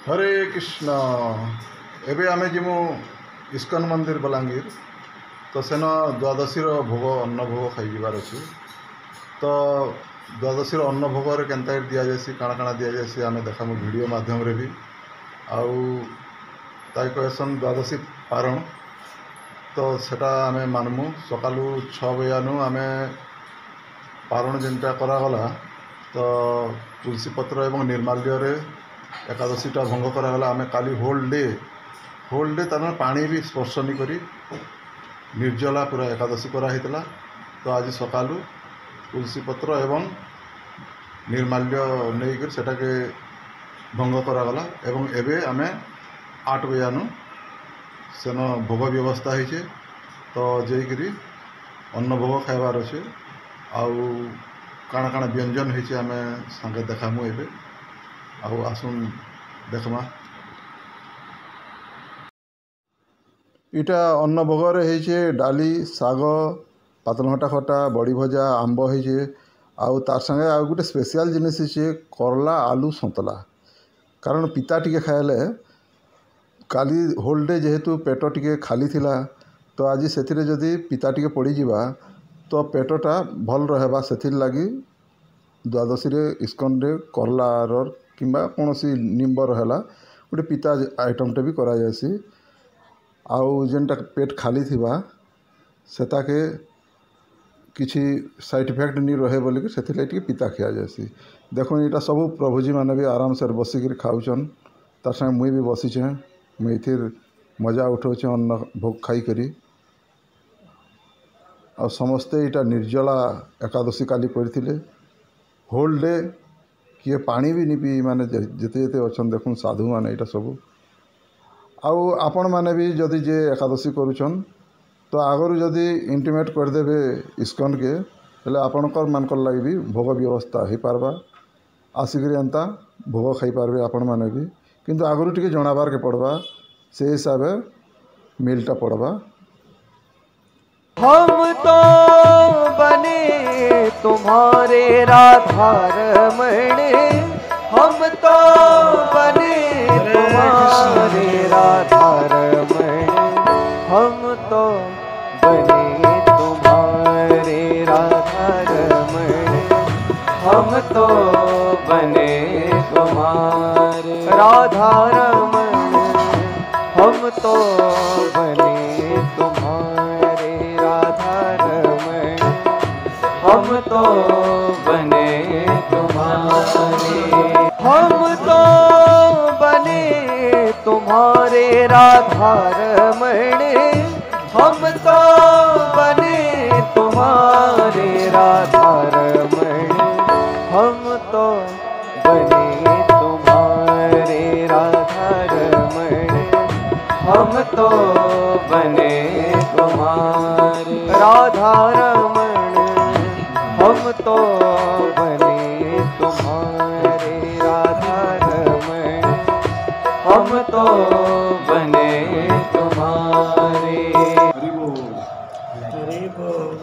हरे कृष्ण। एबे आमे जिमु इस्कन मंदिर बलांगीर तो सेन द्वादशी भोग अन्न भोग खाइबार अच्छे। तो द्वादशी अन्न भोग केन्ता दि जासी काଣା काଣା दि जासी आमे देखामु वीडियो माध्यम रे भी आउ ताई कहसन द्वादशी पारण। तो सेटा आमे मानमु सकालू 6 बजानु आमे पारण जेनटा करागला तो तुलसी पत्र एवं निर्माल्य रे एकादशीटा भंग करागला। आमे काली होल डे तार पानी भी स्पर्श नहीं करी निर्जला पूरा एकादशी कराइला। तो आज सकालू तुलसी पत्र एवं निर्माल्य नहीं सेटा के भंग करागला एवं एबे आमे 8 बजानु सेन भोग व्यवस्था होइछे। तो जेकरी अन्न भोग खाइबार अच्छे आउ काଣା काଣା व्यंजन होइछे आमे संगे देखामु एबे आउ आसुन देखमा। इटा अन्न भोग होइछे डाली साग पातलघंटा खटा बड़ी भजा आंब होइछे आउ तार संगे आउ गोटे स्पेशल जिनिस होइछे करला आलू सतला। कारण पिता टिके खाइले काली होल डे जेहेतु पेट टिके खाली थिला तो आज सेथिरे जदि पिता टिके पड़ी जिबा तो पेटटा भल रहबा। सेथिर लागी द्वादशी रे इस्कन रे करला किंबा कोनोसी निंबर हैला गोटे पिता आइटमटे भी करा जासी। आउ जेनटा पेट खाली थिबा सेताके किसी साइड इफेक्ट नहीं रहे बोल कि से पिता खिया जासी। देखो यहाँ सब प्रभुजी मैंने भी आराम से बसिक खाऊन तार संगे मुई भी बसीचे मुई इथिर मजा उठाऊे अन्न भोग खाई करी। आ समस्ते इटा निर्जला एकादशी काली करथिले होल डे किए पानी भी नहीं पी माने जेते जेते अच्छा देखुन साधु माने इटा सब आउ आपण माने भी जदि जे एकादशी करुछन तो आगरू जदि इंटीमेट करदेवे इस्कन के हेले आपणकर मानकर लगी भी भोग व्यवस्था हो पारबा। आसिक एंता भोग खाई पारबे आपण माने भी किंतु आगरू टिके जनाबार के पड़बा से हिसाब मिलटा पड़बा। हम तो बने तुम्हारे राधा रमण हम तो बने तुम्हारे राधा रमण हम तो बने तुम्हारे राधा रमण हम तो बने तुम्हारे राधा रमण हम तो बने तुम्हारे राधा रमण हम तो बने तुम्हारे हम तो बने तुम्हारे राधा रमण हम तो बने तुम्हारे राधा रमण हम तो बने तुम्हारे राधा रमण हम तो बने तुम्हारे राधा रमण हम तो बने तुम्हारे राधा रमण हम तो बने तुम्हारे। हरि बोल हरि बोल।